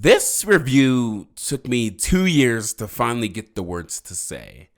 This review took me 2 years to finally get the words to say.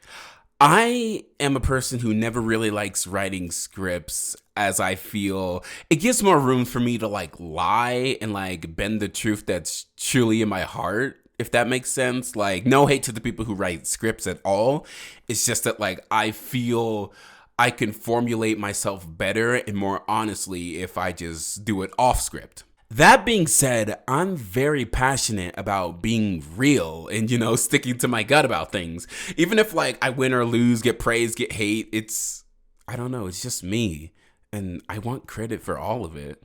I am a person who never really likes writing scripts, as I feel it gives more room for me to lie and bend the truth that's truly in my heart, if that makes sense. No hate to the people who write scripts at all. It's just that I feel I can formulate myself better and more honestly if I just do it off script. That being said, I'm very passionate about being real and, sticking to my gut about things. Even if I win or lose, get praise, get hate, I don't know, it's just me. And I want credit for all of it.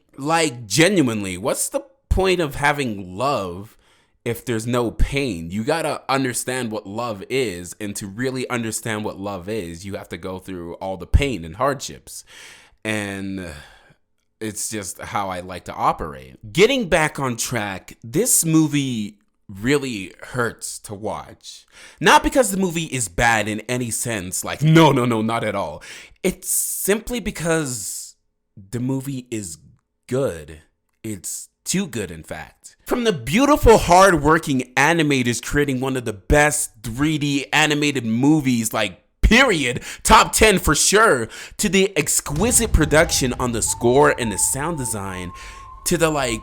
Genuinely, what's the point of having love if there's no pain? You gotta understand what love is. And to really understand what love is, you have to go through all the pain and hardships. And it's just how I like to operate. Getting back on track, this movie really hurts to watch. Not because the movie is bad in any sense. No, not at all. It's simply because the movie is good. It's too good, in fact. From the beautiful, hard-working animators creating one of the best 3D animated movies, period, top 10 for sure, to the exquisite production on the score and the sound design, to the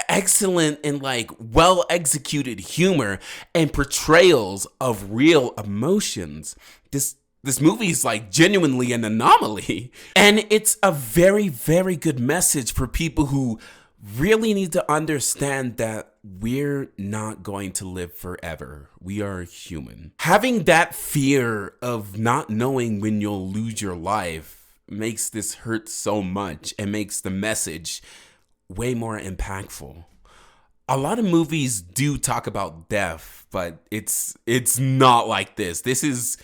excellent and well executed humor and portrayals of real emotions. This movie is genuinely an anomaly, and it's a very, very good message for people who really need to understand that we're not going to live forever. We are human. Having that fear of not knowing when you'll lose your life makes this hurt so much and makes the message way more impactful. A lot of movies do talk about death, but it's not like this. This is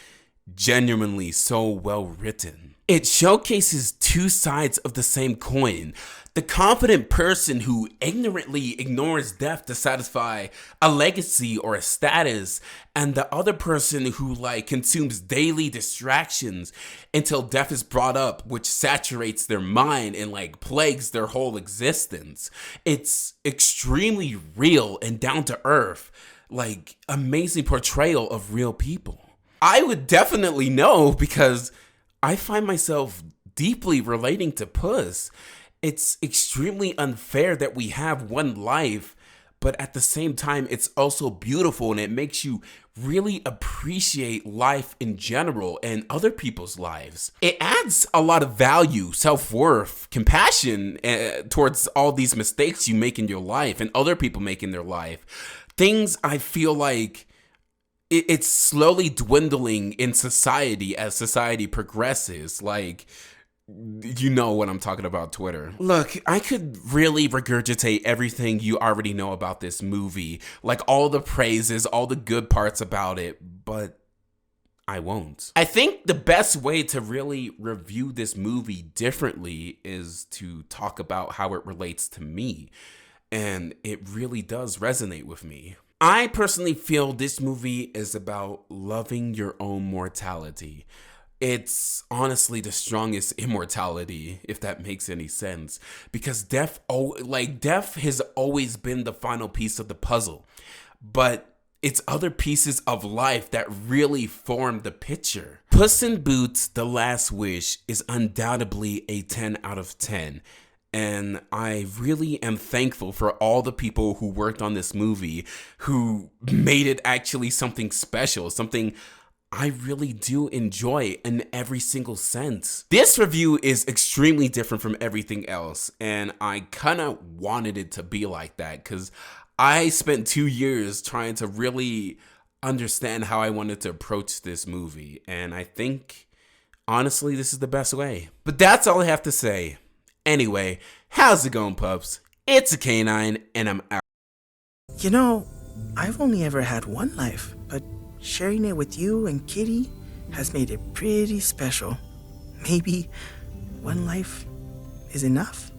genuinely so well written. It showcases two sides of the same coin. The confident person who ignorantly ignores death to satisfy a legacy or a status, and the other person who consumes daily distractions until death is brought up, which saturates their mind and plagues their whole existence. It's extremely real and down to earth, amazing portrayal of real people. I would definitely know because I find myself deeply relating to Puss. It's extremely unfair that we have one life, but at the same time, it's also beautiful and it makes you really appreciate life in general and other people's lives. It adds a lot of value, self-worth, compassion towards all these mistakes you make in your life and other people make in their life. Things I feel it's slowly dwindling in society as society progresses. You know what I'm talking about, Twitter. Look, I could really regurgitate everything you already know about this movie, all the praises, all the good parts about it, but I won't. I think the best way to really review this movie differently is to talk about how it relates to me, and it really does resonate with me. I personally feel this movie is about loving your own mortality. It's honestly the strongest immortality, if that makes any sense, because death has always been the final piece of the puzzle, but it's other pieces of life that really form the picture. Puss in Boots: The Last Wish is undoubtedly a 10 out of 10. And I really am thankful for all the people who worked on this movie, who made it actually something special, something I really do enjoy in every single sense. This review is extremely different from everything else, and I kind of wanted it to be like that because I spent 2 years trying to really understand how I wanted to approach this movie, and I think, honestly, this is the best way. But that's all I have to say. Anyway, how's it going, pups? It's a canine, and I'm out. I've only ever had one life, but sharing it with you and Kitty has made it pretty special. Maybe one life is enough?